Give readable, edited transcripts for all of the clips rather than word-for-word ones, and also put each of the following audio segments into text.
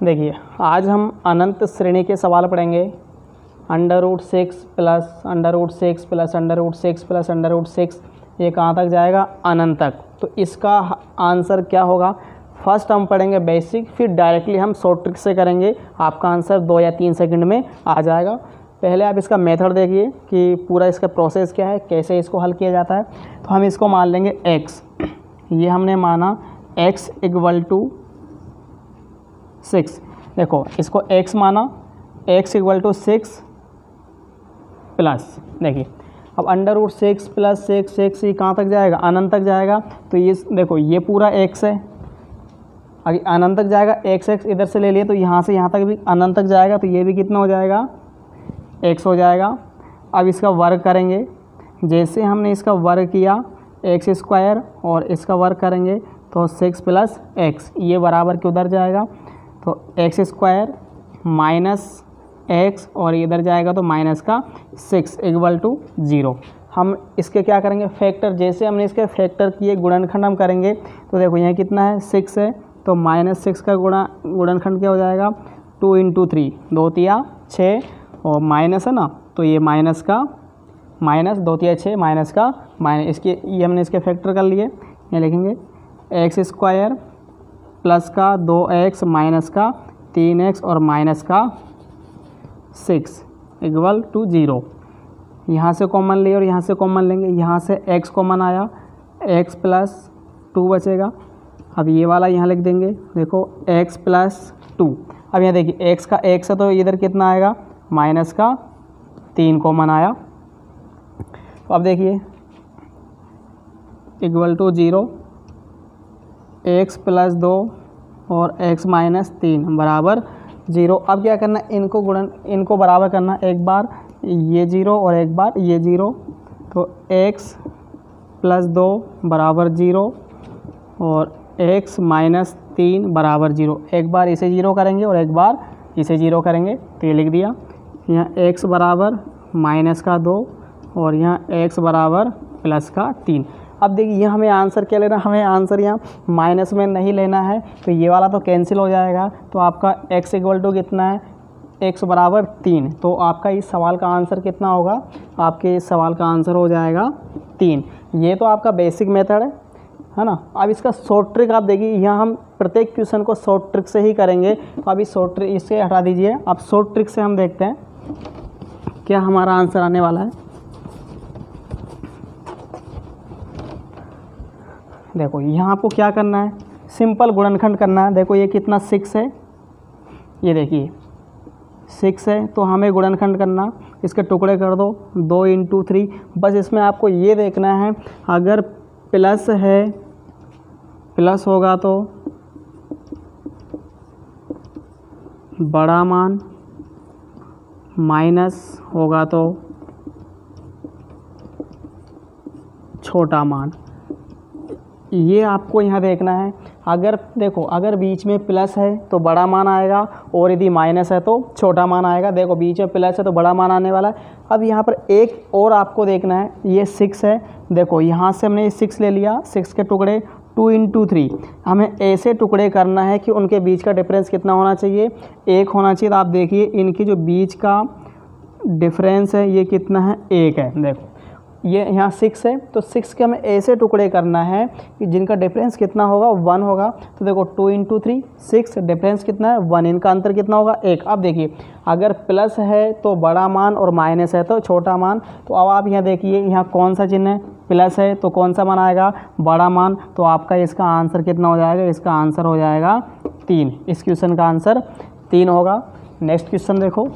देखिए आज हम अनंत श्रेणी के सवाल पढ़ेंगे। √6 प्लस √6 प्लस √6 प्लस √6 ये कहाँ तक जाएगा? अनंत तक। तो इसका आंसर क्या होगा? फर्स्ट हम पढ़ेंगे बेसिक, फिर डायरेक्टली हम शॉर्ट ट्रिक से करेंगे। आपका आंसर 2 या 3 सेकंड में आ जाएगा। पहले आप इसका मेथड देखिए कि पूरा इसका प्रोसेस क्या है, कैसे इसको हल किया जाता है। तो हम इसको मान लेंगे x, ये हमने माना x = 6। देखो इसको x माना, x = 6 प्लस, देखिए अब √6 प्लस 6 ये कहाँ तक जाएगा? अनंत तक जाएगा। तो ये देखो ये पूरा x है, अगर अनंत तक जाएगा x इधर से ले लिए तो यहाँ से यहाँ तक भी अनंत तक जाएगा। तो ये भी कितना हो जाएगा? x हो जाएगा। अब इसका वर्ग करेंगे, जैसे हमने इसका वर्ग किया x² और इसका वर्ग करेंगे तो 6 + x, ये बराबर के उधर जाएगा तो x² माइनस x और इधर जाएगा तो माइनस का 6 = 0। हम इसके क्या करेंगे? फैक्टर, जैसे हमने इसके फैक्टर किए गुणनखंड हम करेंगे। तो देखो यहाँ कितना है? 6 है, तो -6 का गुणनखंड क्या हो जाएगा? 2 × 3, 2 × 6 और माइनस है ना, तो ये माइनस का माइनस, 2 × 6 माइनस का माइनस, इसके ये हमने इसके फैक्टर कर लिए। ये लिखेंगे x² प्लस का 2x माइनस का 3x और माइनस का 6 = 0। यहाँ से कॉमन लिए और यहाँ से कॉमन लेंगे, यहाँ से x कॉमन आया, x + 2 बचेगा। अब ये वाला यहाँ लिख देंगे, देखो x + 2। अब यहाँ देखिए x का x है तो इधर कितना आएगा? माइनस का 3 कॉमन आया। अब देखिए = 0, x + 2 और x - 3 बराबर 0। अब क्या करना? इनको बराबर करना, एक बार ये 0 और एक बार ये 0। तो x + 2 बराबर 0 और x - 3 बराबर 0। एक बार इसे 0 करेंगे और एक बार इसे 0 करेंगे। तो ये लिख दिया। यहाँ x बराबर -2 और यहाँ x बराबर +3। अब देखिए यहाँ हमें आंसर क्या लेना? हमें आंसर यहाँ माइनस में नहीं लेना है, तो ये वाला तो कैंसिल हो जाएगा। तो आपका x = कितना है? x बराबर 3। तो आपका इस सवाल का आंसर कितना होगा? आपके इस सवाल का आंसर हो जाएगा 3। ये तो आपका बेसिक मेथड है ना। अब इसका शॉर्ट ट्रिक आप देखिए, यहाँ हम प्रत्येक क्वेश्चन को शॉर्ट ट्रिक से ही करेंगे। तो अभी शॉर्ट ट्रिक इससे हटा दीजिए, अब शॉर्ट ट्रिक से हम देखते हैं क्या हमारा आंसर आने वाला है। देखो यहाँ आपको क्या करना है? सिंपल गुणनखंड करना है। देखो ये कितना? 6 है, ये देखिए 6 है, तो हमें गुणनखंड करना, इसके टुकड़े कर दो 2 × 3। बस इसमें आपको ये देखना है, अगर प्लस है, प्लस होगा तो बड़ा मान, माइनस होगा तो छोटा मान। ये आपको यहाँ देखना है। अगर देखो अगर बीच में प्लस है तो बड़ा मान आएगा और यदि माइनस है तो छोटा मान आएगा। देखो बीच में प्लस है तो बड़ा मान आने वाला है। अब यहाँ पर एक और आपको देखना है, ये 6 है। देखो यहाँ से हमने 6 ले लिया, 6 के टुकड़े 2 × 3। हमें ऐसे टुकड़े करना है कि उनके बीच का डिफरेंस कितना होना चाहिए? 1 होना चाहिए। तो आप देखिए इनकी जो बीच का डिफरेंस है ये कितना है? 1 है। देखो ये यहाँ 6 है, तो 6 के हमें ऐसे टुकड़े करना है कि जिनका डिफरेंस कितना होगा? 1 होगा। तो देखो 2 × 3 6, डिफरेंस कितना है? 1। इनका अंतर कितना होगा? 1। अब देखिए अगर प्लस है तो बड़ा मान और माइनस है तो छोटा मान। तो अब आप यहाँ देखिए यहाँ कौन सा चिन्ह है? प्लस है तो कौन सा मान आएगा? बड़ा मान। तो आपका इसका आंसर कितना हो जाएगा? इसका आंसर हो जाएगा 3। इस क्वेश्चन का आंसर 3 होगा। नेक्स्ट क्वेश्चन देखो,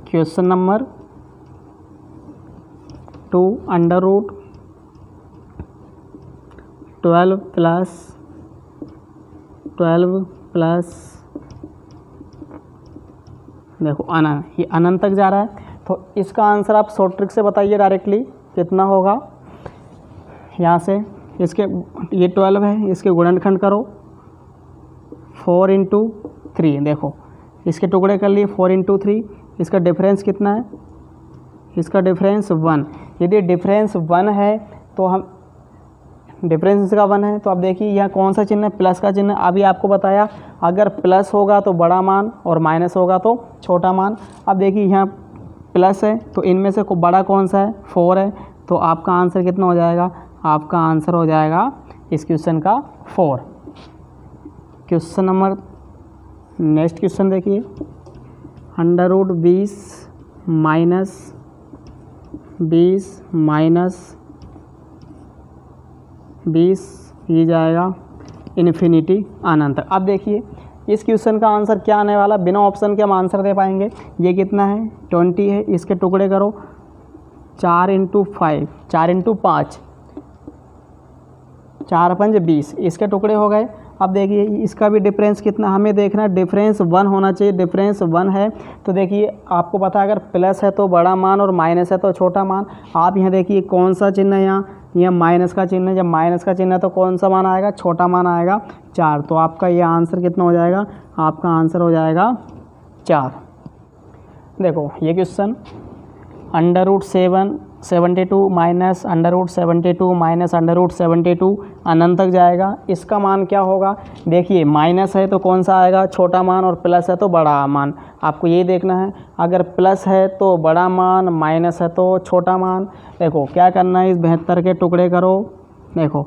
क्वेश्चन नंबर 2, √12 + 12 प्लस, देखो ये अनंत तक जा रहा है। तो इसका आंसर आप शॉर्ट ट्रिक से बताइए डायरेक्टली कितना होगा। यहाँ से इसके ये 12 है, इसके गुणनखंड करो 4 × 3। देखो इसके टुकड़े कर लिए 4 × 3। इसका डिफरेंस कितना है? इसका डिफरेंस 1। यदि डिफरेंस 1 है तो हम डिफरेंस इसका 1 है। तो अब देखिए यहाँ कौन सा चिन्ह है, प्लस का चिन्ह। अभी आपको बताया अगर प्लस होगा तो बड़ा मान और माइनस होगा तो छोटा मान। अब देखिए यहाँ प्लस है तो इनमें से बड़ा कौन सा है, 4 है। तो आपका आंसर कितना हो जाएगा, आपका आंसर हो जाएगा इस क्वेश्चन का 4। क्वेश्चन नंबर नेक्स्ट क्वेश्चन देखिए, √20 माइनस 20 ये जाएगा इन्फिनिटी अनंत। अब देखिए इस क्वेश्चन का आंसर क्या आने वाला, बिना ऑप्शन के हम आंसर दे पाएंगे। ये कितना है, 20 है, इसके टुकड़े करो 4 × 5, 4 × 5, 4 × 5 20, इसके टुकड़े हो गए। अब देखिए इसका भी डिफरेंस कितना हमें देखना है, डिफरेंस 1 होना चाहिए, डिफरेंस 1 है। तो देखिए आपको पता है अगर प्लस है तो बड़ा मान और माइनस है तो छोटा मान। आप यहाँ देखिए कौन सा चिन्ह है, यहाँ माइनस का चिन्ह है। जब माइनस का चिन्ह है तो कौन सा मान आएगा, छोटा मान आएगा 4। तो आपका ये आंसर कितना हो जाएगा, आपका आंसर हो जाएगा 4। देखो ये क्वेश्चन √72 माइनस √72 अनंत तक जाएगा। इसका मान क्या होगा, देखिए माइनस है तो कौन सा आएगा, छोटा मान, और प्लस है तो बड़ा मान। आपको ये देखना है, अगर प्लस है तो बड़ा मान, माइनस है तो छोटा मान। देखो क्या करना है, इस 72 के टुकड़े करो। देखो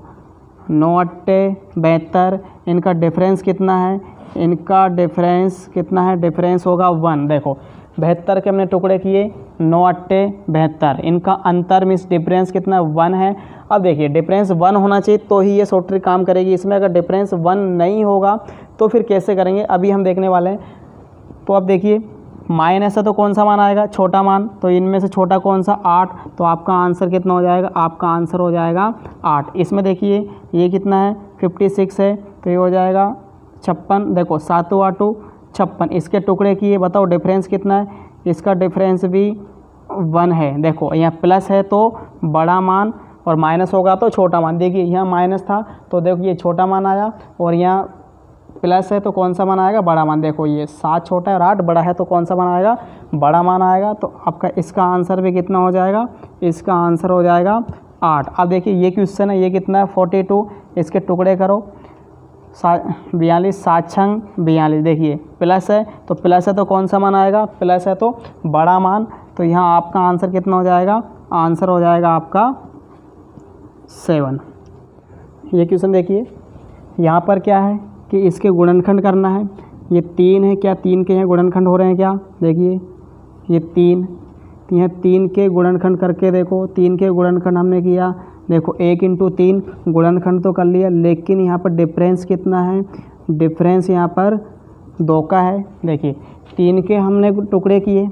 9 × 72, इनका डिफरेंस कितना है, इनका डिफरेंस कितना है, डिफरेंस होगा 1। देखो 72 के हमने टुकड़े किए, 9 × 72, इनका अंतर मीन्स डिफरेंस कितना 1 है। अब देखिए डिफरेंस 1 होना चाहिए तो ही ये शॉर्ट ट्रिक काम करेगी। इसमें अगर डिफरेंस 1 नहीं होगा तो फिर कैसे करेंगे, अभी हम देखने वाले हैं। तो अब देखिए माइनस है तो कौन सा मान आएगा, छोटा मान। तो इनमें से छोटा कौन सा, 8। तो आपका आंसर कितना हो जाएगा, आपका आंसर हो जाएगा 8। इसमें देखिए ये कितना है, 56 है, तो ये हो जाएगा 56। देखो 7 × 8 56, इसके टुकड़े किए, बताओ डिफरेंस कितना है, इसका डिफरेंस भी 1 है। देखो यहाँ प्लस है तो बड़ा मान और माइनस होगा तो छोटा मान। देखिए यहाँ माइनस था तो देखो ये छोटा मान आया, और यहाँ प्लस है तो कौन सा मान आएगा, बड़ा मान। देखो ये 7 छोटा है और 8 बड़ा है तो कौन सा मान आएगा, बड़ा मान आएगा। तो आपका इसका आंसर भी कितना हो जाएगा, इसका आंसर हो जाएगा 8। अब देखिए ये क्वेश्चन है, ये कितना है 42, इसके टुकड़े करो 42, 7 × 42। देखिए प्लस है तो कौन सा मान आएगा, प्लस है तो बड़ा मान। तो यहाँ आपका आंसर कितना हो जाएगा, आंसर हो जाएगा आपका 7। ये क्वेश्चन देखिए, यहाँ पर क्या है कि इसके गुणनखंड करना है। ये 3 है, क्या 3 के यहाँ गुणनखंड हो रहे हैं क्या, देखिए ये 3, यहाँ 3 के गुणनखंड करके देखो, 3 के गुणनखंड हमने किया। देखो 1 × 3 गुणनखंड तो कर लिया, लेकिन यहाँ पर डिफरेंस कितना है, डिफरेंस यहाँ पर 2 का है। देखिए 3 के हमने टुकड़े किए,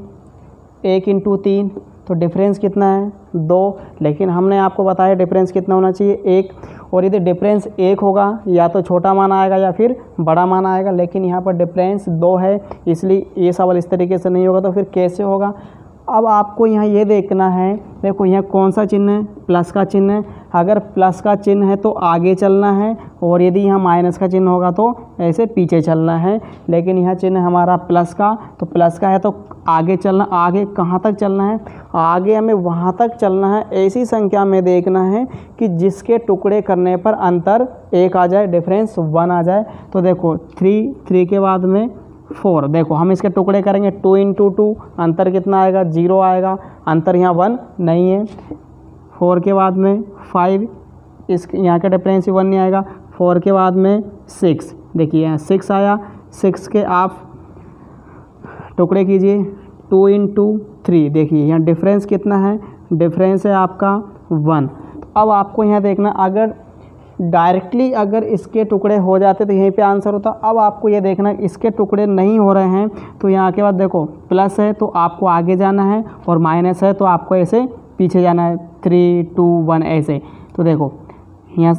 1 × 3, तो डिफरेंस कितना है 2, लेकिन हमने आपको बताया डिफरेंस कितना होना चाहिए 1। और यदि डिफरेंस 1 होगा या तो छोटा मान आएगा या फिर बड़ा मान आएगा, लेकिन यहाँ पर डिफरेंस 2 है, इसलिए ये सवाल इस तरीके से नहीं होगा। तो फिर कैसे होगा, अब आपको यहाँ ये देखना है। देखो यहाँ कौन सा चिन्ह है, प्लस का चिन्ह है। अगर प्लस का चिन्ह है तो आगे चलना है, और यदि यहाँ माइनस का चिन्ह होगा तो ऐसे पीछे चलना है। लेकिन यहाँ चिन्ह हमारा प्लस का, तो प्लस का है तो आगे चलना। आगे कहाँ तक चलना है, आगे हमें वहाँ तक चलना है। ऐसी संख्या में देखना है कि जिसके टुकड़े करने पर अंतर 1 आ जाए, डिफरेंस 1 आ जाए। तो देखो 3 के बाद में 4, देखो हम इसके टुकड़े करेंगे 2 × 2, अंतर कितना आएगा, 0 आएगा, अंतर यहाँ 1 नहीं है। 4 के बाद में 5, इस यहाँ का डिफरेंस 1 नहीं आएगा। 4 के बाद में 6, देखिए यहाँ 6 आया, 6 के आप टुकड़े कीजिए 2 × 3, देखिए यहाँ डिफरेंस कितना है, डिफरेंस है आपका 1। अब आपको यहाँ देखना, अगर डायरेक्टली अगर इसके टुकड़े हो जाते तो यहीं पे आंसर होता। अब आपको ये देखना इसके टुकड़े नहीं हो रहे हैं, तो यहाँ के बाद देखो प्लस है तो आपको आगे जाना है, और माइनस है तो आपको ऐसे पीछे जाना है, 3, 2, 1 ऐसे। तो देखो यहाँ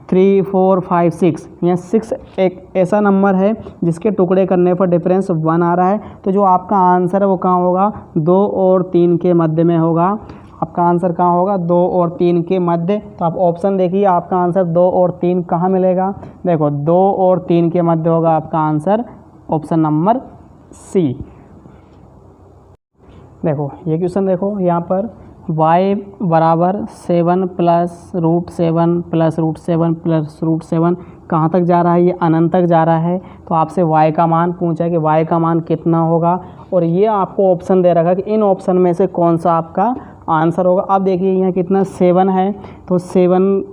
3, 4, 5, 6, यहाँ 6 एक ऐसा नंबर है जिसके टुकड़े करने पर डिफरेंस 1 आ रहा है। तो जो आपका आंसर है वो कहाँ होगा, 2 और 3 के मध्य में होगा। आपका आंसर कहाँ होगा, 2 और 3 के मध्य। तो आप ऑप्शन देखिए, आपका आंसर 2 और 3 कहाँ मिलेगा, देखो 2 और 3 के मध्य होगा आपका आंसर, ऑप्शन नंबर सी। देखो ये क्वेश्चन देखो यहाँ पर y बराबर 7 प्लस √7 प्लस √7 प्लस √7 कहाँ तक जा रहा है? ये अनंत तक जा रहा है। तो आपसे y का मान पूछा है कि y का मान कितना होगा, और ये आपको ऑप्शन दे रखा है कि इन ऑप्शन में से कौन सा आपका आंसर होगा। अब देखिए यहाँ कितना 7 है, तो 7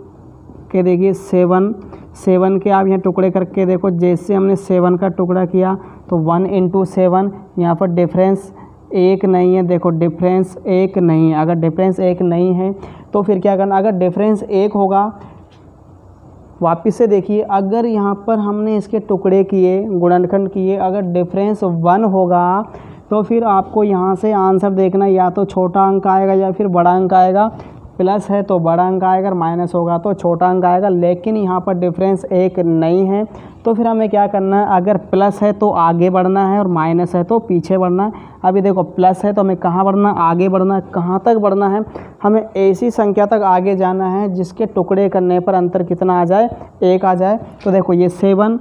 के देखिए 7 के आप यहाँ टुकड़े करके देखो, जैसे हमने 7 का टुकड़ा किया तो 1 × 7, यहाँ पर डिफरेंस 1 नहीं है। देखो डिफरेंस 1 नहीं है, अगर डिफरेंस 1 नहीं है तो फिर क्या करना, अगर डिफरेंस 1 होगा, वापस से देखिए, अगर यहाँ पर हमने इसके टुकड़े किए, गुणनखंड किए, अगर डिफरेंस 1 होगा तो फिर आपको यहाँ से आंसर देखना, या तो छोटा अंक आएगा या फिर बड़ा अंक आएगा। प्लस है तो बड़ा अंक आएगा, माइनस होगा तो छोटा अंक आएगा, लेकिन यहाँ पर डिफरेंस 1 नहीं है। तो फिर हमें क्या करना है, अगर प्लस है तो आगे बढ़ना है और माइनस है तो पीछे बढ़ना है। अभी देखो प्लस है तो हमें कहाँ बढ़ना, आगे बढ़ना है। कहाँ तक बढ़ना है, हमें ऐसी संख्या तक आगे जाना है जिसके टुकड़े करने पर अंतर कितना आ जाए, 1 आ जाए। तो देखो ये 7,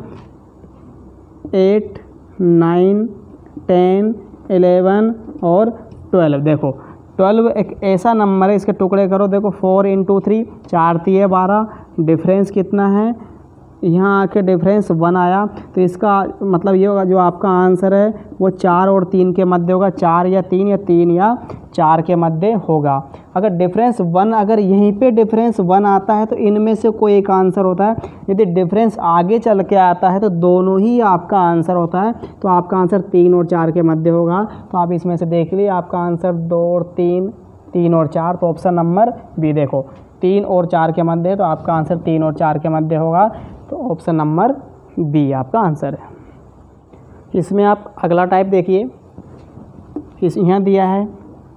8, 9, 10, 11 और 12। देखो 12 एक ऐसा नंबर है, इसके टुकड़े करो, देखो 4 × 3, 4 3 12, डिफरेंस कितना है, यहाँ आके डिफरेंस 1 आया। तो इसका मतलब ये होगा, जो आपका आंसर है वो 4 और 3 के मध्य होगा, 4 या 3 या 3 या 4 के मध्य होगा। अगर डिफरेंस 1, अगर यहीं पे डिफरेंस 1 आता है तो इनमें से कोई एक आंसर होता है। यदि डिफरेंस आगे चल के आता है तो दोनों ही आपका आंसर होता है। तो आपका आंसर 3 और 4 के मध्य होगा। तो आप इसमें से देख लिए, आपका आंसर 2 और 3, 3 और 4। तो ऑप्शन नंबर बी देखो 3 और 4 के मध्य है, तो आपका आंसर 3 और 4 के मध्य होगा। तो ऑप्शन नंबर बी आपका आंसर है। इसमें आप अगला टाइप देखिए, इस यहाँ दिया है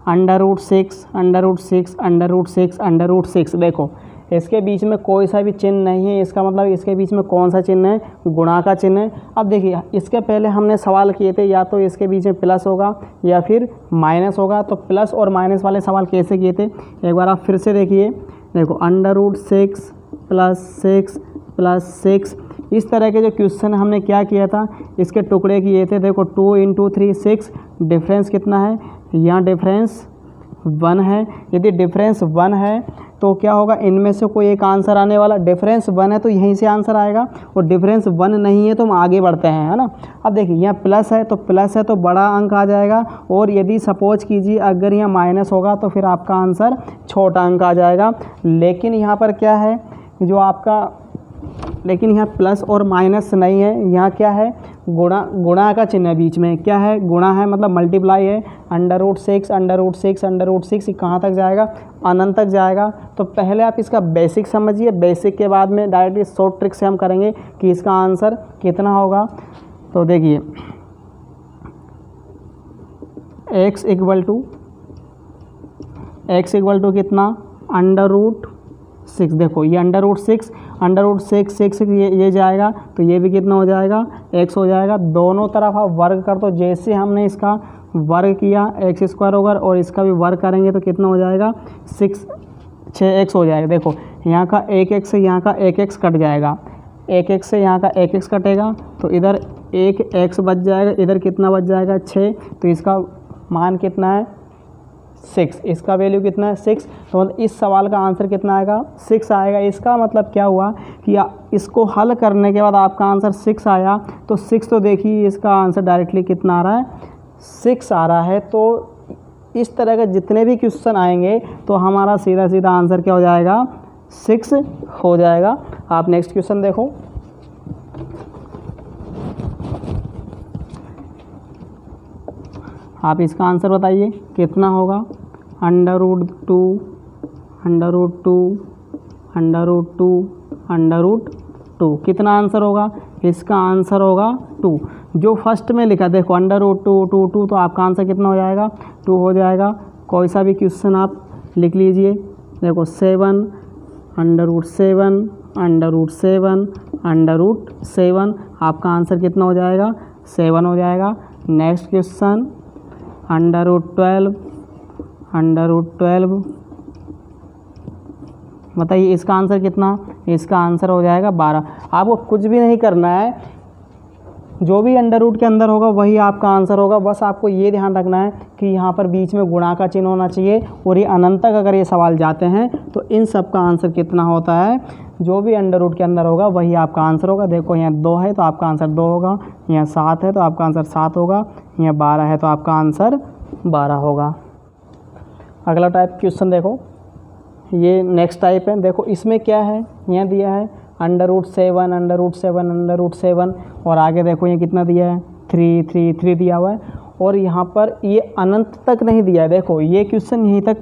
√6 √6 √6 √6। देखो इसके बीच में कोई सा भी चिन्ह नहीं है, इसका मतलब इसके बीच में कौन सा चिन्ह है, गुणा का चिन्ह है। अब देखिए इसके पहले हमने सवाल किए थे, या तो इसके बीच में प्लस होगा या फिर माइनस होगा। तो प्लस और माइनस वाले सवाल कैसे किए थे, एक बार आप फिर से देखिए। देखो √6 + 6 + 6, इस तरह के जो क्वेश्चन हमने क्या किया था, इसके टुकड़े किए थे। देखो 2 × 3 6, डिफरेंस कितना है, यहाँ डिफरेंस 1 है। यदि डिफरेंस 1 है तो क्या होगा, इनमें से कोई एक आंसर आने वाला। डिफरेंस 1 है तो यहीं से आंसर आएगा, और डिफरेंस 1 नहीं है तो हम आगे बढ़ते हैं, है ना। अब देखिए यहाँ प्लस है, तो प्लस है तो बड़ा अंक आ जाएगा, और यदि सपोज कीजिए अगर यहाँ माइनस होगा तो फिर आपका आंसर छोटा अंक आ जाएगा। लेकिन यहाँ पर क्या है, जो आपका, लेकिन यहाँ प्लस और माइनस नहीं है, यहाँ क्या है, गुणा का चिन्ह है बीच में। क्या है, गुणा है, मतलब मल्टीप्लाई है। √6 √6 √6 कहाँ तक जाएगा, अनंत तक जाएगा। तो पहले आप इसका बेसिक समझिए, बेसिक के बाद में डायरेक्टली शॉर्ट ट्रिक से हम करेंगे कि इसका आंसर कितना होगा। तो देखिए x इक्वल टू कितना, √6। देखो ये √6 ये जाएगा, तो ये भी कितना हो जाएगा, x हो जाएगा। दोनों तरफ आप वर्ग कर दो, जैसे हमने इसका वर्ग किया x² होगा, और इसका भी वर्ग करेंगे तो कितना हो जाएगा, 6x हो जाएगा। देखो यहाँ का 1x से यहाँ का 1x कट जाएगा, 1x से यहाँ का 1x कटेगा, तो इधर 1x बच जाएगा, इधर कितना बच जाएगा, 6। तो इसका मान कितना है, 6। इसका वैल्यू कितना है, 6। तो मतलब इस सवाल का आंसर कितना आएगा, 6 आएगा। इसका मतलब क्या हुआ कि इसको हल करने के बाद आपका आंसर 6 आया। तो 6, तो देखिए इसका आंसर डायरेक्टली कितना आ रहा है, 6 आ रहा है। तो इस तरह के जितने भी क्वेश्चन आएंगे तो हमारा सीधा सीधा आंसर क्या हो जाएगा, 6 हो जाएगा। आप नेक्स्ट क्वेश्चन देखो। आप इसका आंसर बताइए कितना होगा, √2 कितना आंसर होगा, इसका आंसर होगा 2। जो फर्स्ट में लिखा, देखो √2 तो आपका आंसर कितना हो जाएगा, 2 हो जाएगा। कोई सा भी क्वेश्चन आप लिख लीजिए। देखो 7 √7 आपका आंसर कितना हो जाएगा, 7 हो जाएगा। नेक्स्ट क्वेश्चन √12 बताइए इसका आंसर कितना, इसका आंसर हो जाएगा 12। आपको कुछ भी नहीं करना है, जो भी अंडर रूट के अंदर होगा वही आपका आंसर होगा। बस आपको ये ध्यान रखना है कि यहाँ पर बीच में गुणा का चिन्ह होना चाहिए, और ये अनंत तक अगर ये सवाल जाते हैं तो इन सब का आंसर कितना होता है, जो भी अंडर रूट के अंदर होगा वही आपका आंसर होगा। देखो यहाँ 2 है तो आपका आंसर 2 होगा, यहाँ 7 है तो आपका आंसर 7 होगा, यहाँ 12 है तो आपका आंसर 12 होगा। अगला टाइप क्वेश्चन देखो, ये नेक्स्ट टाइप है। देखो इसमें क्या है, यहाँ दिया है under root 7 under root 7 under root 7, और आगे देखो ये कितना दिया है 3 3 3 दिया हुआ है, और यहाँ पर ये अनंत तक नहीं दिया है। देखो ये क्वेश्चन यहीं तक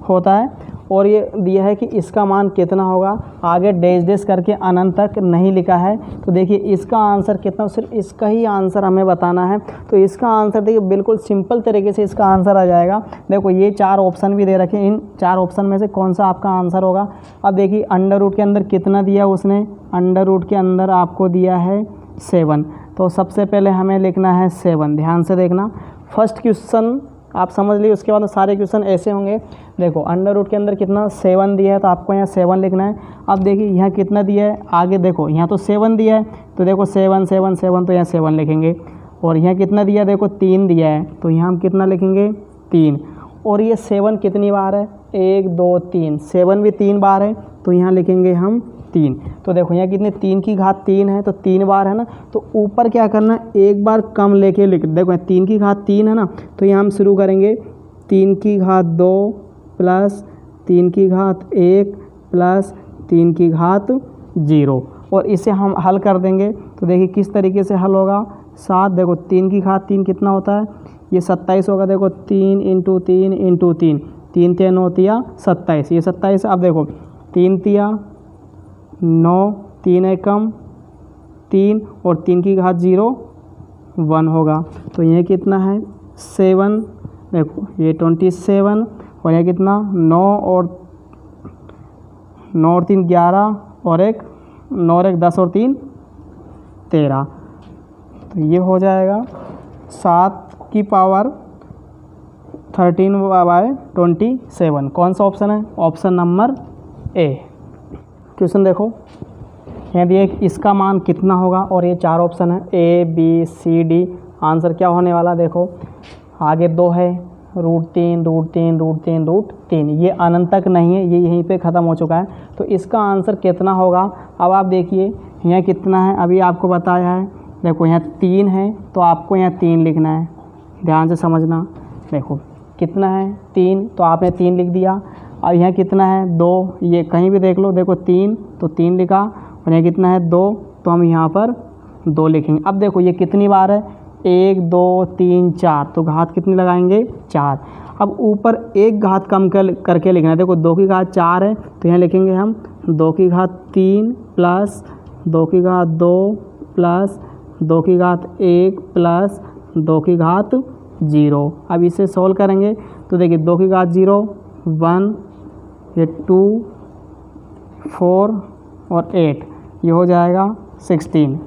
होता है, और ये दिया है कि इसका मान कितना होगा, आगे डैश डैश करके अनंत तक नहीं लिखा है। तो देखिए इसका आंसर कितना, सिर्फ इसका ही आंसर हमें बताना है। तो इसका आंसर देखिए बिल्कुल सिंपल तरीके से इसका आंसर आ जाएगा। देखो ये 4 ऑप्शन भी दे रखे हैं, इन 4 ऑप्शन में से कौन सा आपका आंसर होगा। अब देखिए अंडर रूट के अंदर कितना दिया उसने, अंडर रूट के अंदर आपको दिया है 7, तो सबसे पहले हमें लिखना है 7। ध्यान से देखना, फर्स्ट क्वेश्चन आप समझ लीजिए, उसके बाद सारे क्वेश्चन ऐसे होंगे। देखो अंडर रूट के अंदर कितना 7 दिया है, तो आपको यहाँ 7 लिखना है। अब देखिए यहाँ कितना दिया है, आगे देखो यहाँ तो 7 दिया है, तो देखो 7 7 7, तो यहाँ 7 लिखेंगे। और यहाँ कितना दिया, देखो 3 दिया है, तो यहाँ हम कितना लिखेंगे 3। और ये 7 कितनी बार है, 1 2 3, 7 भी 3 बार है, तो यहाँ लिखेंगे हम 3। तो देखो यहाँ कितने 3 की घात 3 है, तो 3 बार है ना, तो ऊपर क्या करना है, एक बार कम लेके लिख। देखो 3 की घात 3 है ना, तो यहाँ हम शुरू करेंगे 3 की घात 2 प्लस 3 की घात 1 प्लस 3 की घात 0, और इसे हम हल कर देंगे। तो देखिए किस तरीके से हल होगा। 7, देखो 3 की घात 3 कितना होता है, ये 27 होगा। देखो 3 × 3 × 3, 3 3 9 तिया 27, ये 27। अब देखो 3 तिया 9, 3 एकम 3, और 3 की घात 0 1 होगा। तो ये कितना है 7, देखो ये 27, और ये कितना 9 और 3 11, और 9 और 1 10, और 3 13। तो ये हो जाएगा 7 की पावर 13/27। कौन सा ऑप्शन है, ऑप्शन नंबर ए। क्वेश्चन देखो यहाँ दिए इसका मान कितना होगा, और ये 4 ऑप्शन है A B C D। Answer क्या होने वाला, देखो आगे 2 है √3 √3 √3 √3, ये अनंत तक नहीं है, ये यहीं पे ख़त्म हो चुका है। तो इसका आंसर कितना होगा। अब आप देखिए यहाँ कितना है, अभी आपको बताया है। देखो यहाँ 3 है, तो आपको यहाँ 3 लिखना है, ध्यान से समझना। देखो कितना है 3, तो आपने 3 लिख दिया। अब यहाँ कितना है 2, ये कहीं भी देख लो, देखो 3 तो 3 लिखा, और यहाँ कितना है 2, तो हम यहाँ पर 2 लिखेंगे। अब देखो ये कितनी बार है, 1 2 3 4, तो घात कितनी लगाएंगे 4। अब ऊपर एक घात कम करके लिखना है। देखो 2 की घात 4 है, तो यहाँ लिखेंगे हम 2 की घात 3 प्लस 2 की घात 2 प्लस 2 की घात 1 प्लस 2 की घात 0। अब इसे सोल्व करेंगे तो देखिए 2 की घात 0 1, ये 2 4 और 8, ये हो जाएगा 16।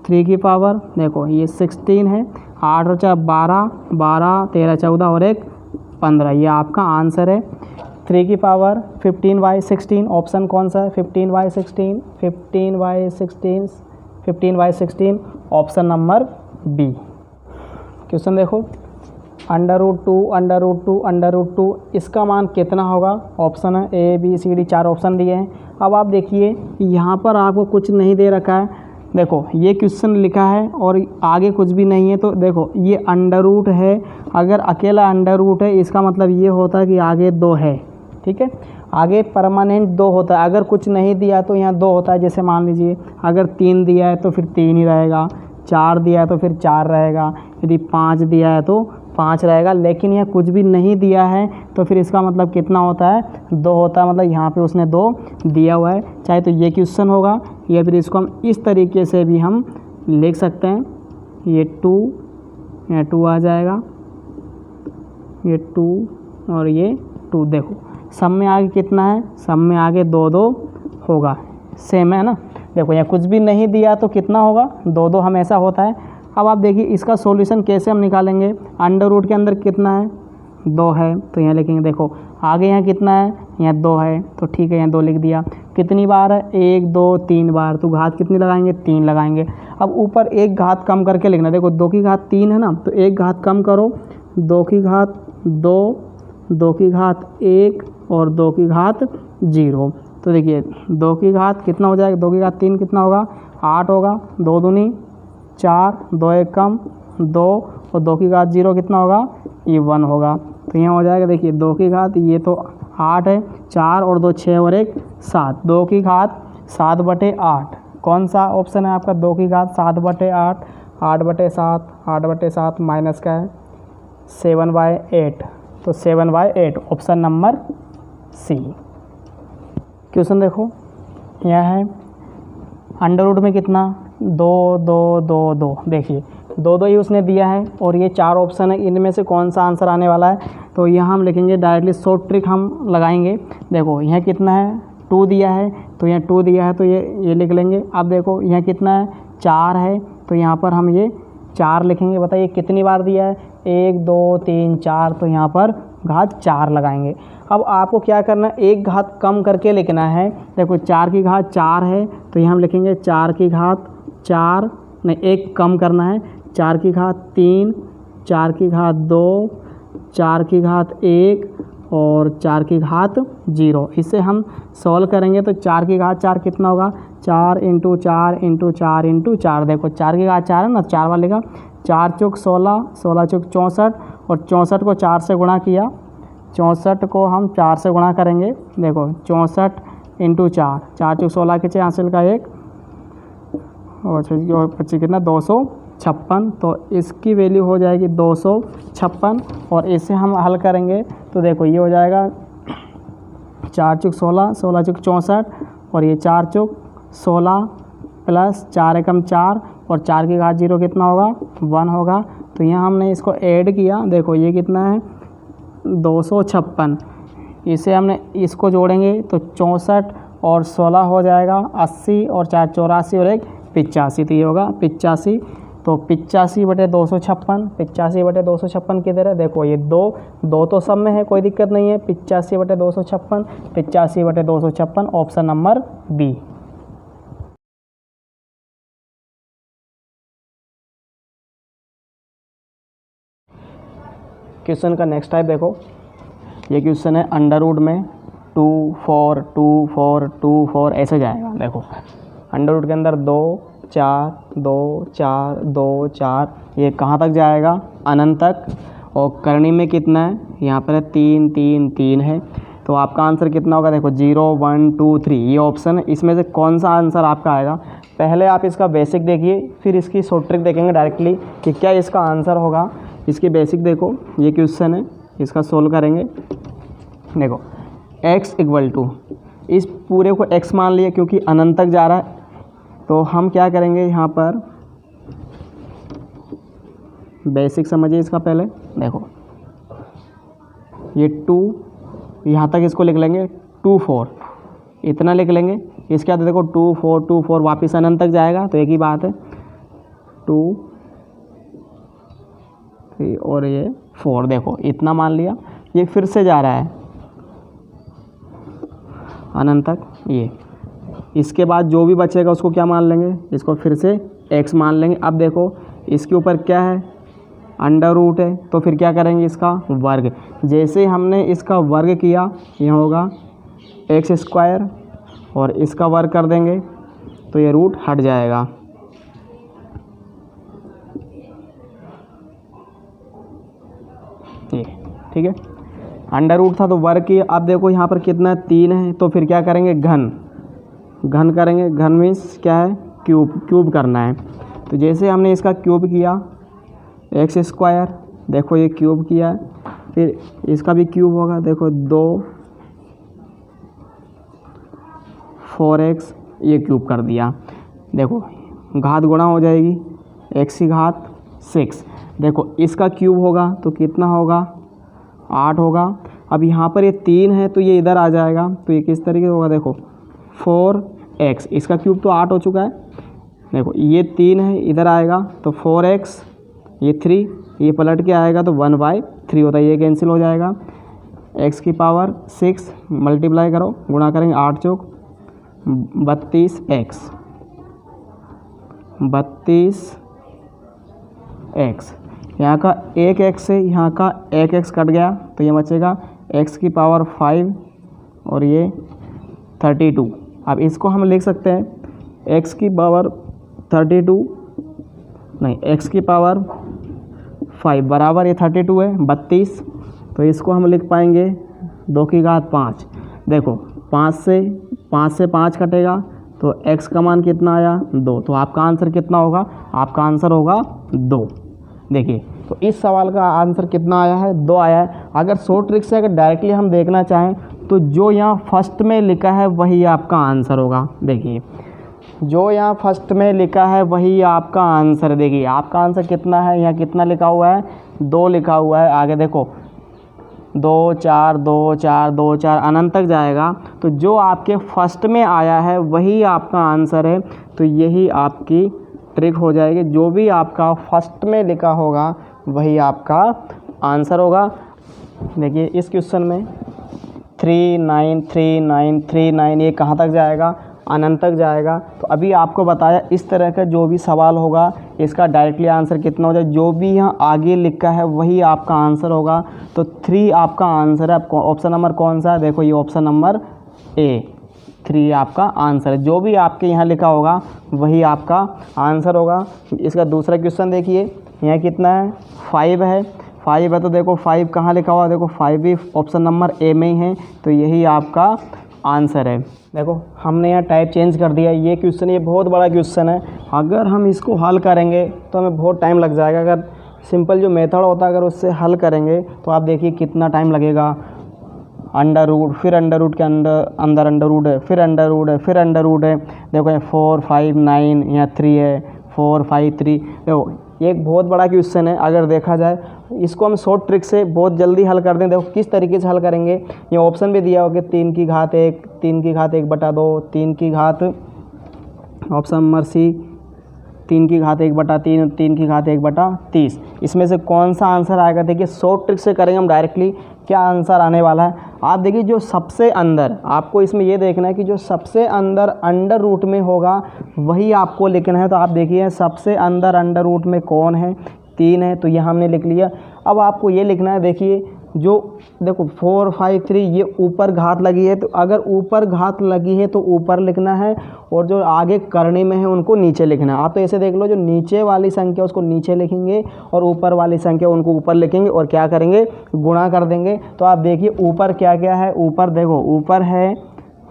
3 की पावर देखो ये 16 है, 8 और 4 12, 12 13 14 और 1 15, ये आपका आंसर है। 3 की पावर 15/16, ऑप्शन कौन सा है 15/16, 15/16, 15/16, ऑप्शन नंबर बी। क्वेश्चन देखो √2 √2 √2, इसका मान कितना होगा, ऑप्शन है A B C D, 4 option दिए हैं। अब आप देखिए यहाँ पर आपको कुछ नहीं दे रखा है। देखो ये क्वेश्चन लिखा है और आगे कुछ भी नहीं है, तो देखो ये √ है। अगर अकेला √ है इसका मतलब ये होता है कि आगे 2 है, ठीक है, आगे परमानेंट 2 होता है। अगर कुछ नहीं दिया तो यहाँ 2 होता है। जैसे मान लीजिए अगर 3 दिया है तो फिर 3 ही रहेगा, 4 दिया है तो फिर 4 रहेगा, यदि 5 दिया है तो 5 रहेगा। लेकिन यह कुछ भी नहीं दिया है तो फिर इसका मतलब कितना होता है 2 होता है। मतलब यहाँ पे उसने 2 दिया हुआ है। चाहे तो ये क्वेश्चन होगा या फिर इसको हम इस तरीके से भी हम लिख सकते हैं। ये 2, यहाँ 2 आ जाएगा, ये 2 और ये 2। देखो सब में आगे कितना है, सब में आगे 2 2 होगा, सेम है ना। देखो यहाँ कुछ भी नहीं दिया तो कितना होगा 2 2 हमेशा होता है। अब आप देखिए इसका सॉल्यूशन कैसे हम निकालेंगे। √ के अंदर कितना है 2 है तो यहाँ लिखेंगे, देखो आगे यहाँ कितना है, यहाँ 2 है तो ठीक है यहाँ 2 लिख दिया। कितनी बार है, 1 2 3 बार, तो घात कितनी लगाएंगे, 3 लगाएंगे। अब ऊपर एक घात कम करके लिखना, देखो 2 की घात 3 है ना, तो एक घात कम करो, 2 की घात 2, 2 की घात 1 और 2 की घात 0। तो देखिए 2 की घात कितना हो जाएगा, 2 की घात 3 कितना होगा, 8 होगा, 2 दूनी 4, 2 एक कम 2 और 2 की घात 0 कितना होगा, ये 1 होगा। तो यहाँ हो जाएगा, देखिए 2 की घात ये तो 8 है, 4 और 2 6 और 1 7, 2 की घात 7/8। कौन सा ऑप्शन है आपका, 2 की घात 7/8, 8/7, 8/7 माइनस का है 7/8, तो 7/8 ऑप्शन नंबर सी। क्वेश्चन देखो यह है अंडर रूट में कितना, 2 2 2 2, देखिए 2 2 ही उसने दिया है और ये 4 ऑप्शन है, इनमें से कौन सा आंसर आने वाला है। तो यहाँ हम लिखेंगे डायरेक्टली, शॉर्ट ट्रिक हम लगाएंगे। देखो यहाँ कितना है, 2 दिया है तो यहाँ 2 दिया है तो ये लिख लेंगे। अब देखो यहाँ कितना है, 4 है तो यहाँ पर हम ये 4 लिखेंगे। बताइए कितनी बार दिया है, 1 2 3 4, तो यहाँ पर घात 4 लगाएंगे। अब आपको क्या करना है, एक घात कम करके लिखना है। देखो 4 की घात 4 है तो यहाँ हम लिखेंगे 4 की घात 4, नहीं एक कम करना है, 4 की घात 3, 4 की घात 2, 4 की घात 1 और 4 की घात 0। इसे हम सॉल्व करेंगे तो 4 की घात 4 कितना होगा, 4 × 4 × 4 × 4। देखो 4 की घात 4 है ना, 4 बार लिखा, 4 चौक 16, 16 चौक 64 और 64 को 4 से गुणा किया, 64 को हम 4 से गुणा करेंगे। देखो 64 × 4, 4 चौक 16 के 6 हासिल का 1 और 25 कितना, 256। तो इसकी वैल्यू हो जाएगी 256 और इसे हम हल करेंगे तो देखो ये हो जाएगा 4 चौक 16, 16 चौक 64 और ये 4 चौक 16 प्लस 4 एकम 4 और 4 की घात 0 कितना होगा, 1 होगा। तो यहाँ हमने इसको ऐड किया, देखो ये कितना है 256, इसे हमने इसको जोड़ेंगे तो 64 और 16 हो जाएगा 80 और 4 84 और 1 85, तो ये होगा 85। तो 85/256, 85/256 किधर है, देखो ये 2 तो सब में है, कोई दिक्कत नहीं है। 85/256, 85/256 ऑप्शन नंबर बी। क्वेश्चन का नेक्स्ट टाइप देखो, ये क्वेश्चन है अंडर रूट में 2 4 2 4 2 4 ऐसे जाएगा। देखो अंडर रूट के अंदर 2 4 2 4 2 4, ये कहाँ तक जाएगा, अनंत तक। और करनी में कितना है, यहाँ पर 3 3 3 है। तो आपका आंसर कितना होगा, देखो 0 1 2 3 ये ऑप्शन है। इसमें से कौन सा आंसर आपका आएगा, पहले आप इसका बेसिक देखिए, फिर इसकी शॉर्ट ट्रिक देखेंगे डायरेक्टली कि क्या इसका आंसर होगा। इसकी बेसिक देखो, ये क्वेश्चन है, इसका सोल्व करेंगे। देखो x इक्वल टू, इस पूरे को x मान लिया क्योंकि अनंत तक जा रहा है, तो हम क्या करेंगे यहाँ पर बेसिक समझिए इसका। पहले देखो ये 2 यहाँ तक इसको लिख लेंगे, 2 4 इतना लिख लेंगे। इसके बाद देखो 2 4 2 4 वापस अनंत तक जाएगा, तो एक ही बात है 2 3 और ये 4, देखो इतना मान लिया। ये फिर से जा रहा है अनंत तक, ये इसके बाद जो भी बचेगा उसको क्या मान लेंगे, इसको फिर से x मान लेंगे। अब देखो इसके ऊपर क्या है, अंडर रूट है, तो फिर क्या करेंगे, इसका वर्ग। जैसे हमने इसका वर्ग किया, ये होगा x² और इसका वर्ग कर देंगे तो ये रूट हट जाएगा। ठीक है, अंडर रूट था तो वर्ग किया। अब देखो यहाँ पर कितना 3 है, तो फिर क्या करेंगे, घन करेंगे। घन मीन्स क्या है, क्यूब करना है। तो जैसे हमने इसका क्यूब किया x², देखो ये क्यूब किया है, फिर इसका भी क्यूब होगा। देखो 2 4x ये क्यूब कर दिया। देखो घात गुणा हो जाएगी, x की घात 6। देखो इसका क्यूब होगा तो कितना होगा, 8 होगा। अब यहाँ पर ये 3 है तो ये इधर आ जाएगा, तो ये किस तरीके होगा, देखो 4x, इसका क्यूब तो 8 हो चुका है। देखो ये 3 है, इधर आएगा तो 4x, ये 3 ये पलट के आएगा तो 1/3 होता है, ये कैंसिल हो जाएगा। x की पावर 6 मल्टीप्लाई करो, गुणा करेंगे 8 चौक 32x 32x। यहाँ का एक x से यहाँ का एक x कट गया तो ये बचेगा x की पावर 5 और ये 32। अब इसको हम लिख सकते हैं x की पावर 32 नहीं x की पावर 5 बराबर ये 32 है 32, तो इसको हम लिख पाएंगे 2 की घात 5। देखो 5 से 5 कटेगा तो x का मान कितना आया 2, तो आपका आंसर कितना होगा, आपका आंसर होगा 2। देखिए तो इस सवाल का आंसर कितना आया है, 2 आया है। अगर शॉर्ट ट्रिक से अगर डायरेक्टली हम देखना चाहें तो जो यहाँ फर्स्ट में लिखा है वही आपका आंसर होगा। देखिए जो यहाँ फर्स्ट में लिखा है वही आपका आंसर है। देखिए आपका आंसर कितना है, यहाँ कितना लिखा हुआ है 2 लिखा हुआ है। आगे देखो 2 4 2 4 2 4 अनंत तक जाएगा, तो जो आपके फर्स्ट में आया है वही आपका आंसर है। तो यही आपकी ट्रिक हो जाएगी, जो भी आपका फर्स्ट में लिखा होगा वही आपका आंसर होगा। देखिए इस क्वेश्चन में 3 9 3 9 3 9 ये कहाँ तक जाएगा, अनंत तक जाएगा। तो अभी आपको बताया इस तरह का जो भी सवाल होगा इसका डायरेक्टली आंसर कितना हो जाए, जो भी यहाँ आगे लिखा है वही आपका आंसर होगा। तो 3 आपका आंसर है। आपको ऑप्शन नंबर कौन सा है, देखो ये ऑप्शन नंबर ए 3 आपका आंसर है। जो भी आपके यहाँ लिखा होगा वही आपका आंसर होगा। इसका दूसरा क्वेश्चन देखिए, यहाँ कितना है 5 है। 5 है तो देखो 5 कहाँ लिखा हुआ, देखो 5 भी ऑप्शन नंबर ए में ही है, तो यही आपका आंसर है। देखो हमने यहाँ टाइप चेंज कर दिया। ये क्वेश्चन ये बहुत बड़ा क्वेश्चन है, अगर हम इसको हल करेंगे तो हमें बहुत टाइम लग जाएगा। अगर सिंपल जो मेथड होता है अगर उससे हल करेंगे तो आप देखिए कितना टाइम लगेगा। अंडर रूट, फिर अंडर रूट के अंदर अंडर रूट है, फिर अंडर रूट है, फिर अंडर रूट है। देखो यहाँ 4 5 9 यहाँ 3 है, 4 5 3। देखो ये एक बहुत बड़ा क्वेश्चन है। अगर देखा जाए इसको हम शॉर्ट ट्रिक से बहुत जल्दी हल कर दें। देखो किस तरीके से हल करेंगे, ये ऑप्शन भी दिया होगा 3 की घात 1 3 की घात 1/2 3 की घात, ऑप्शन नंबर सी 3 की घात 1/3 3 की घात 1/30। इसमें से कौन सा आंसर आएगा, देखिए शॉर्ट ट्रिक से करेंगे हम डायरेक्टली क्या आंसर आने वाला है। आप देखिए जो सबसे अंदर, आपको इसमें ये देखना है कि जो सबसे अंदर अंडर रूट में होगा वही आपको लिखना है। तो आप देखिए सबसे अंदर अंडर रूट में कौन है, 3 है, तो यह हमने लिख लिया। अब आपको ये लिखना है, देखिए जो देखो 4 5 3 ये ऊपर घात लगी है, तो अगर ऊपर घात लगी है तो ऊपर लिखना है, और जो आगे करने में है उनको नीचे लिखना है। आप तो ऐसे देख लो, जो नीचे वाली संख्या उसको नीचे लिखेंगे और ऊपर वाली संख्या उनको ऊपर लिखेंगे और क्या करेंगे, गुणा कर देंगे। तो आप देखिए ऊपर क्या क्या है, ऊपर देखो ऊपर है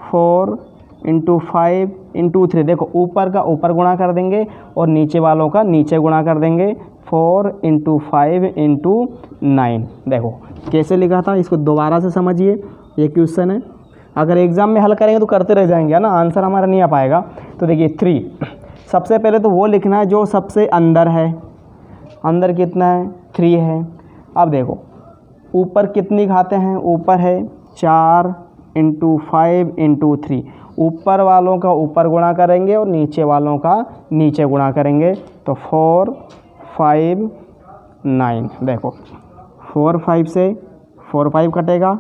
4 × 5 × 3। देखो ऊपर का ऊपर गुणा कर देंगे और नीचे वालों का नीचे गुणा कर देंगे। 4 × 5 × 9। देखो कैसे लिखा था, इसको दोबारा से समझिए। ये क्वेश्चन है, अगर एग्ज़ाम में हल करेंगे तो करते रह जाएंगे, है ना, आंसर हमारा नहीं आ पाएगा। तो देखिए 3 सबसे पहले तो वो लिखना है जो सबसे अंदर है। अंदर कितना है, 3 है। अब देखो ऊपर कितनी घातें हैं, ऊपर है 4 × 5 × 3। ऊपर वालों का ऊपर गुणा करेंगे और नीचे वालों का नीचे गुणा करेंगे। तो 4 5 9। देखो 4 5 से 4 5 कटेगा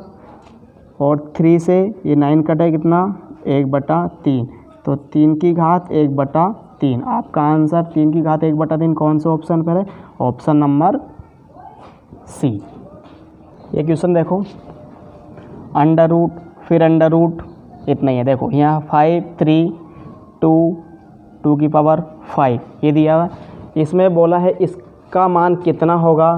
और 3 से ये 9 कटे कितना, 1/3। तो 3 की घात 1/3। आपका आंसर 3 की घात 1/3 कौन से ऑप्शन पर है, ऑप्शन नंबर सी। ये क्वेश्चन देखो अंडर रूट फिर अंडर रूट इतना ही है। देखो यहाँ 5 3 2 2 की पावर 5 ये दिया हुआ। इसमें बोला है इसका मान कितना होगा।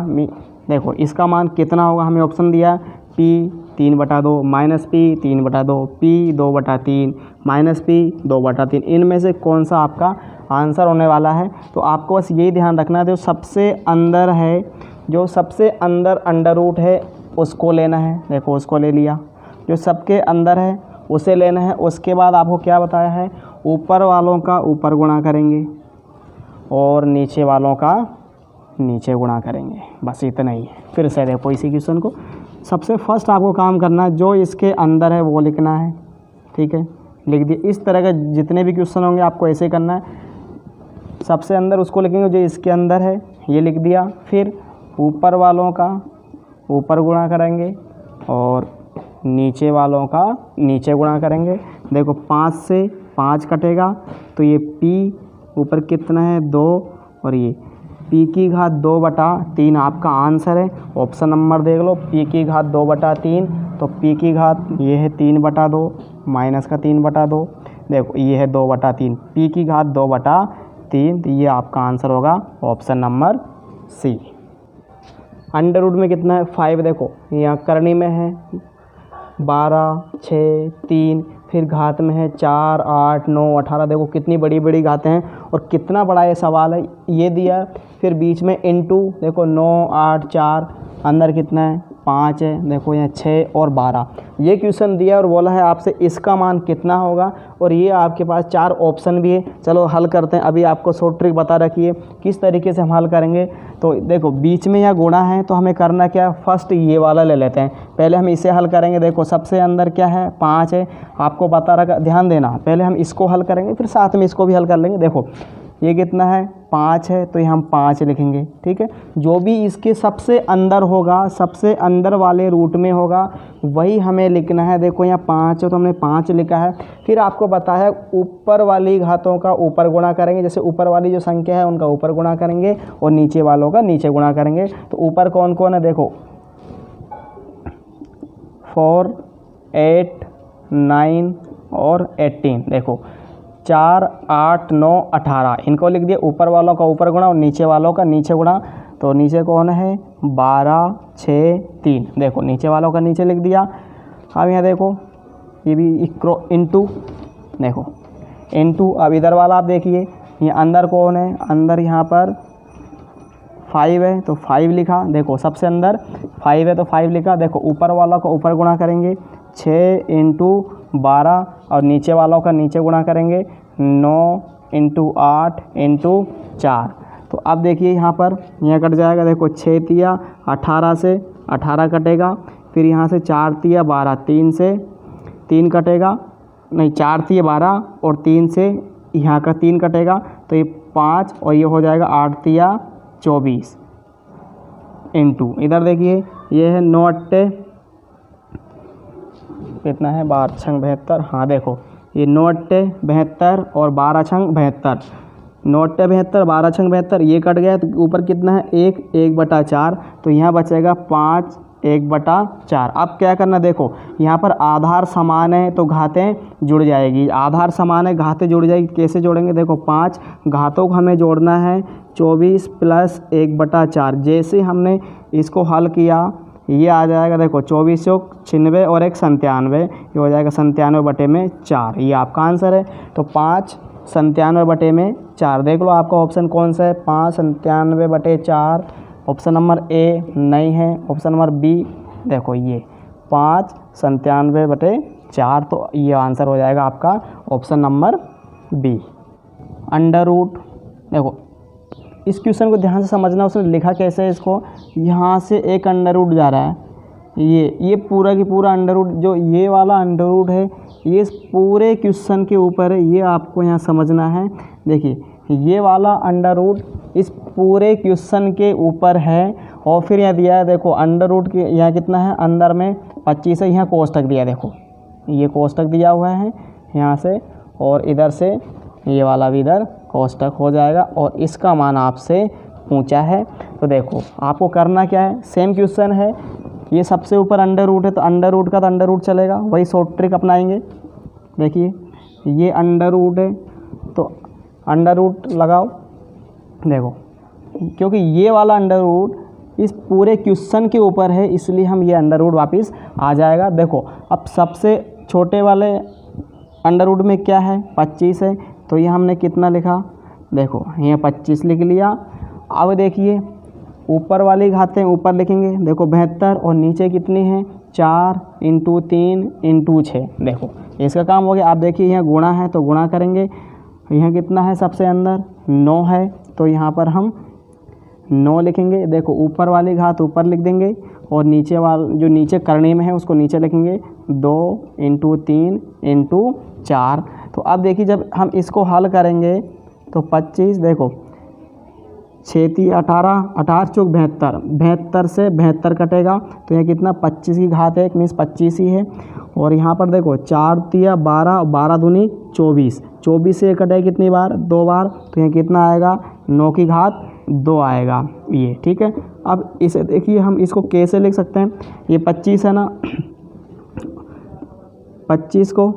देखो इसका मान कितना होगा, हमें ऑप्शन दिया P 3/2 -P 3/2 P 2/3 -P 2/3। इनमें से कौन सा आपका आंसर होने वाला है। तो आपको बस यही ध्यान रखना है, जो सबसे अंदर है, जो सबसे अंदर अंडर रूट है उसको लेना है। देखो उसको ले लिया, जो सबके अंदर है उसे लेना है। उसके बाद आपको क्या बताया है, ऊपर वालों का ऊपर गुणा करेंगे और नीचे वालों का नीचे गुणा करेंगे, बस इतना ही है। फिर से देखो इसी क्वेश्चन को, सबसे फर्स्ट आपको काम करना है जो इसके अंदर है वो लिखना है, ठीक है, लिख दिए। इस तरह के जितने भी क्वेश्चन होंगे आपको ऐसे करना है, सबसे अंदर उसको लिखेंगे जो इसके अंदर है, ये लिख दिया। फिर ऊपर वालों का ऊपर गुणा करेंगे और नीचे वालों का नीचे गुणा करेंगे। देखो 5 से 5 कटेगा तो ये p ऊपर कितना है 2 और ये p की घात 2/3 आपका आंसर है। ऑप्शन नंबर देख लो, p की घात 2/3 तो p की घात ये है 3/2 माइनस का 3/2। देखो ये है 2/3, p की घात 2/3 तो ये आपका आंसर होगा option number C. Under root में कितना है 5। देखो यहाँ करनी में है 12, 6, 3, फिर घात में है 4, 8, 9, 18। देखो कितनी बड़ी बड़ी घातें हैं और कितना बड़ा ये सवाल है ये दिया। फिर बीच में इनटू, देखो 9, 8, 4, अंदर कितना है 5 है। देखो यहाँ 6 और 12 ये क्वेश्चन दिया और बोला है आपसे इसका मान कितना होगा और ये आपके पास 4 ऑप्शन भी है। चलो हल करते हैं। अभी आपको शॉर्ट ट्रिक बता रखी है किस तरीके से हम हल करेंगे। तो देखो बीच में यहाँ गुणा है तो हमें करना क्या, फर्स्ट ये वाला ले लेते हैं। पहले हम इसे हल करेंगे। देखो सबसे अंदर क्या है 5 है, आपको बता रखा, ध्यान देना। पहले हम इसको हल करेंगे फिर साथ में इसको भी हल कर लेंगे। देखो ये कितना है 5 है तो ये हम 5 लिखेंगे, ठीक है। जो भी इसके सबसे अंदर होगा, सबसे अंदर वाले रूट में होगा वही हमें लिखना है। देखो यहाँ 5 है तो हमने 5 लिखा है। फिर आपको पता है ऊपर वाली घातों का ऊपर गुणा करेंगे, जैसे ऊपर वाली जो संख्या है उनका ऊपर गुणा करेंगे और नीचे वालों का नीचे गुणा करेंगे। तो ऊपर कौन कौन है, देखो 4, 8, 9 और 18। देखो 4, 8, 9, 18 इनको लिख दिया। ऊपर वालों का ऊपर गुणा और नीचे वालों का नीचे गुणा। तो नीचे कौन है 12, 6, 3। देखो नीचे वालों का नीचे लिख दिया। अब यहाँ देखो ये भी इंटू, देखो इंटू। अब इधर वाला आप देखिए ये अंदर कौन है, अंदर यहाँ पर 5 है तो 5 लिखा। देखो सबसे अंदर 5 है तो 5 लिखा। देखो ऊपर वालों का ऊपर गुणा करेंगे 6 × 12 और नीचे वालों का नीचे गुणा करेंगे 9 × 8 × 4। तो अब देखिए यहाँ पर यह कट जाएगा। देखो 6 तिया 18 से 18 कटेगा। फिर यहाँ से 4 तिया 12, 3 से 3 कटेगा, नहीं 4 तिया 12 और 3 से यहाँ का 3 कटेगा तो ये 5 और ये हो जाएगा 8 तिया 24 इंटू। इधर देखिए ये है 9 अट्टे कितना है 12 छंग 72। हाँ देखो ये 9 अट्टे 72 और 12 छंग 72। 9 अट्टे 72, 12 छंग 72 ये कट गया तो ऊपर कितना है 1/4। तो यहाँ बचेगा 5 1/4। अब क्या करना, देखो यहाँ पर आधार समान है तो घातें जुड़ जाएगी। आधार समान है घातें जुड़ जाएगी। कैसे जोड़ेंगे, देखो 5 घातों को हमें जोड़ना है 24 + 1/4। जैसे हमने इसको हल किया ये आ जाएगा। देखो 24 96 और 1 97, ये हो जाएगा 97/4। ये आपका आंसर है। तो 5 97/4। देख लो आपका ऑप्शन कौन सा है, 5 97/4। ऑप्शन नंबर ए नहीं है, ऑप्शन नंबर बी देखो ये 5 97/4। तो ये आंसर हो जाएगा आपका option number B. Under root, देखो इस क्वेश्चन को ध्यान से समझना, उसने लिखा कैसे है इसको। यहाँ से एक अंडर रूट जा रहा है, ये पूरा की पूरा अंडर रूट, जो ये वाला अंडर रूट है ये इस पूरे क्वेश्चन के ऊपर है, ये आपको यहाँ समझना है। देखिए ये वाला अंडर रूट इस पूरे क्वेश्चन के ऊपर है। और फिर यहाँ दिया है, देखो अंडर रूट के यहाँ कितना है, अंदर में 25 है, यहाँ कोष्टक दिया, देखो ये कोष्टक दिया हुआ है यहाँ से, और इधर से ये वाला भी इधर कोष्टक हो जाएगा। और इसका मान आपसे पूछा है। तो देखो आपको करना क्या है, सेम क्वेश्चन है, ये सबसे ऊपर अंडर रूट है तो अंडर रूट का तो अंडर रूट चलेगा, वही शॉर्ट ट्रिक अपनाएंगे। देखिए ये अंडर रूट है तो अंडर रूट लगाओ। देखो क्योंकि ये वाला अंडर रूट इस पूरे क्वेश्चन के ऊपर है इसलिए हम ये अंडर रूट वापस आ जाएगा। देखो अब सबसे छोटे वाले अंडर रूट में क्या है 25 है तो ये हमने कितना लिखा, देखो यहाँ 25 लिख लिया। अब देखिए ऊपर वाली घातें ऊपर लिखेंगे, देखो 72 और नीचे कितनी है 4 × 3 × 6। देखो इसका काम हो गया। आप देखिए यहाँ गुणा है तो गुणा करेंगे, यहाँ कितना है सबसे अंदर 9 है तो यहाँ पर हम 9 लिखेंगे। देखो ऊपर वाली घात ऊपर लिख देंगे और नीचे वाला जो नीचे करनी में है उसको नीचे लिखेंगे 2 × 3 × 4। तो अब देखिए जब हम इसको हल करेंगे तो 25, देखो 6 18, 18 चौक 72, 72 से 72 कटेगा तो यहाँ कितना 25 की घात 1 मीन्स 25 ही है। और यहाँ पर देखो 4 तिया 12, 12 दूनी 24, 24 से कटेगा कितनी बार 2 बार तो यहाँ कितना आएगा 9 की घात 2 आएगा ये, ठीक है। अब इसे देखिए हम इसको कैसे लिख सकते हैं, ये 25 है ना, 25 को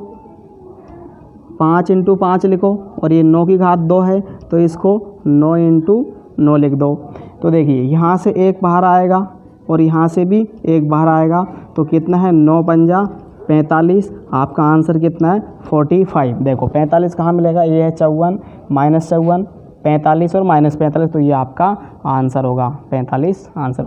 5 × 5 लिखो और ये 9 की घात 2 है तो इसको 9 × 9 लिख दो। तो देखिए यहाँ से एक बाहर आएगा और यहाँ से भी एक बाहर आएगा तो कितना है 9 पंजा 45, आपका आंसर कितना है 45। देखो 45 कहाँ मिलेगा, ये है 54 -54, 45 और -45 तो ये आपका आंसर होगा 45 आंसर।